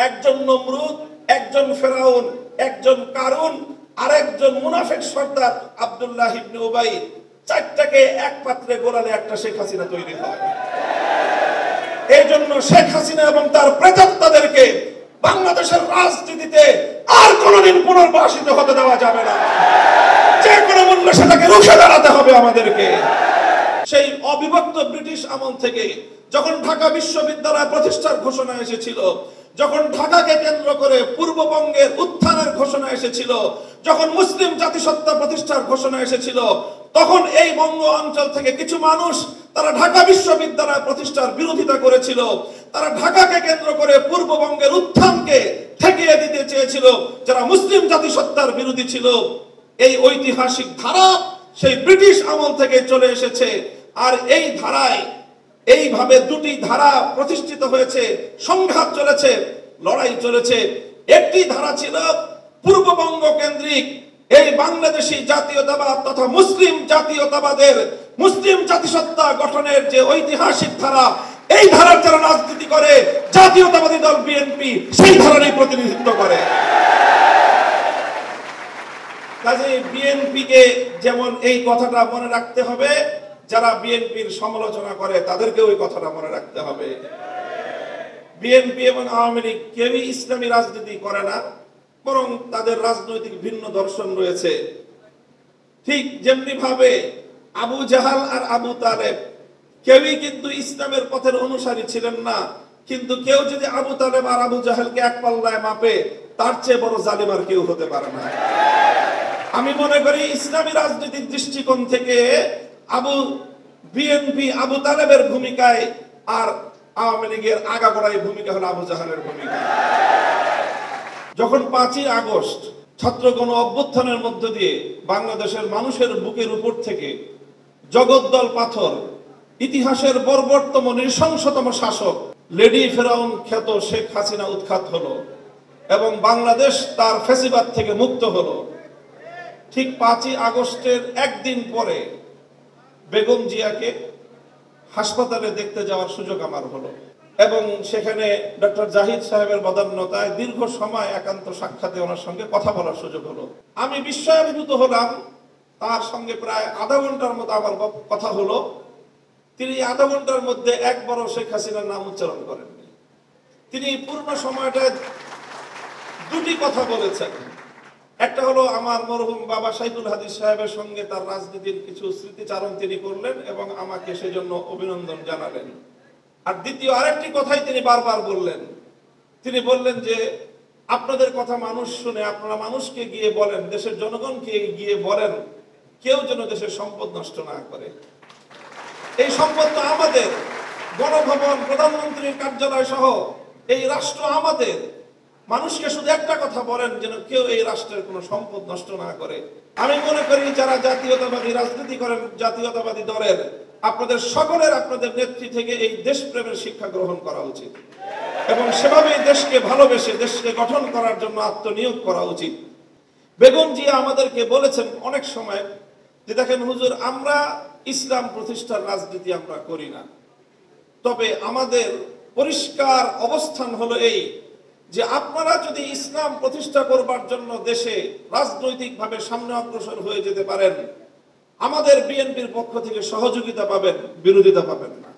একজন নমরুদ, একজন ফেরাউন, একজন কারুন, আরেকজন মুনাফিক সর্দার আব্দুল্লাহ ইবনে উবাই, চারটাকে এক পাত্রে গোলালে একটা শেখ হাসিনা তৈরি হয়। এই জন্য শেখ হাসিনা এবং তার প্রেতাত্মাদেরকে বাংলাদেশের রাজনীতিতে আর কোনোদিন পুনর্বাসিত হতে দেওয়া যাবে না। যে কোনো মূল্যে সেটাকে রুখে দাঁড়াতে হবে আমাদেরকে। সেই অবিভক্ত ব্রিটিশ আমল থেকে যখন ঢাকা বিশ্ববিদ্যালয় প্রতিষ্ঠার ঘোষণা এসেছিল, যখন ঢাকাকে কেন্দ্র করে পূর্ববঙ্গের উত্থানের ঘোষণা এসেছিল, যখন মুসলিম জাতিসত্তা প্রতিষ্ঠার ঘোষণা এসেছিল, তখন এই বঙ্গ অঞ্চল থেকে কিছু মানুষ তারা ঢাকা বিশ্ববিদ্যালয় প্রতিষ্ঠার বিরোধিতা করেছিল। তারা ঢাকাকে কেন্দ্র করে পূর্ববঙ্গের উত্থানকে ঠেকিয়ে দিতে চেয়েছিল, যারা মুসলিম জাতিসত্তার বিরোধী ছিল। এই ঐতিহাসিক ধারা সেই ব্রিটিশ আমল থেকে চলে এসেছে। আর এই ধারায় এইভাবে দুটি ধারা প্রতিষ্ঠিত হয়েছে, সংঘাত চলেছে, লড়াই চলেছে। একটি ধারা ছিল পূর্ববঙ্গ কেন্দ্রিক এই বাংলাদেশী জাতীয়তাবাদ তথা মুসলিম জাতীয়তাবাদের, মুসলিম জাতিসত্তা গঠনের যে ঐতিহাসিক ধারা, এই ধারার যারা রাজনীতি করে জাতীয়তাবাদী দল বিএনপি সেই ধারারই প্রতিনিধিত্ব করে। কাজে বিএনপিকে যেমন এই কথাটা মনে রাখতে হবে, যারা বিএনপির সমালোচনা করে তাদেরকেও এই কথাটা মনে রাখতে হবে। বিএনপি এবং আওয়ামী লীগ কেউই ইসলামী রাজনীতি করে না, বরং তাদের রাজনৈতিক ভিন্ন দর্শন রয়েছে। ঠিক যেমনি ভাবে আবু জাহাল আর আবু তালেব কেউই কিন্তু ইসলামের পথের অনুসারী ছিলেন না, কিন্তু কেউ যদি আবু তালেব আর আবু জাহালকে এক পাল্লায় মাপে, তার চেয়ে বড় জালিম আর কেউ হতে পারে না। আমি মনে করি ইসলামী রাজনীতির দৃষ্টিকোণ থেকে বিএনপি আবু তালেবের ভূমিকায় আর আওয়ামী লীগের আগাগোড়াই ভূমিকা হলো আবু জাহালের ভূমিকা। যখন 5ই আগস্ট ছাত্র গণ অভ্যুত্থানের মধ্য দিয়ে বাংলাদেশের মানুষের বুকের উপর থেকে জগদ্দল পাথর, ইতিহাসের বর্বরতম নৃশংসতম শাসক লেডি ফেরাউন খ্যাত শেখ হাসিনা উৎখাত হলো এবং বাংলাদেশ তার ফ্যাসিবাদ থেকে মুক্ত হলো, ঠিক 5ই আগস্টের একদিন পরে বেগম জিয়াকে হাসপাতালে দেখতে যাওয়ার সুযোগ আমার হলো এবং সেখানে ডক্টর জাহিদ সাহেবের বদান্যতায় দীর্ঘ সময় একান্ত সাক্ষাতে ওনার সঙ্গে কথা বলার সুযোগ হলো। আমি বিস্ময়াভিভূত হলাম। তার সঙ্গে প্রায় আধা ঘন্টার মতো আমার কথা হলো। তিনি আধা ঘন্টার মধ্যে একবারও শেখ হাসিনার নাম উচ্চারণ করেননি। তিনি পূর্ণ সময়টায় দুটি কথা বলেছেন। একটা হলো আমার মরহুম বাবা সাইফুল হাদিস সাহেবের সঙ্গে তার রাজনীতির কিছু স্মৃতিচারণ তিনি করলেন এবং আমাকে সেজন্য অভিনন্দন জানালেন। আর দ্বিতীয় আরেকটি কথাই তিনি বারবার বললেন। তিনি বললেন যে আপনাদের কথা মানুষ শুনে, আপনারা মানুষকে গিয়ে বলেন, দেশের জনগণকে গিয়ে বলেন, কেউ যেন দেশের সম্পদ নষ্ট না করে। এই সম্পদ তো আমাদের, গণভবন, প্রধানমন্ত্রীর কার্যালয় সহ এই রাষ্ট্র আমাদের। মানুষকে শুধু একটা কথা বলেন, যেন কেউ এই রাষ্ট্রের কোনো সম্পদ নষ্ট না করে। আমি মনে করি যারা জাতীয়তাবাদী রাজনীতি করেন, জাতীয়তাবাদী দলের, আপনাদের সকলের আপনাদের নেত্রী থেকে এই দেশপ্রেমের শিক্ষা গ্রহণ করা উচিত এবং সেভাবেই দেশকে ভালোবেসে দেশকে গঠন করার জন্য আত্মনিয়োগ করা উচিত। বেগম জিয়া আমাদেরকে বলেছেন অনেক সময় যে দেখেন হুজুর, আমরা ইসলাম প্রতিষ্ঠার রাজনীতি আমরা করি না, তবে আমাদের পরিষ্কার অবস্থান হলো এই যে আপনারা যদি ইসলাম প্রতিষ্ঠা করবার জন্য দেশে রাজনৈতিকভাবে সামনে অগ্রসর হয়ে যেতে পারেন, আমাদের বিএনপির পক্ষ থেকে সহযোগিতা পাবেন, বিরোধিতা পাবেন না।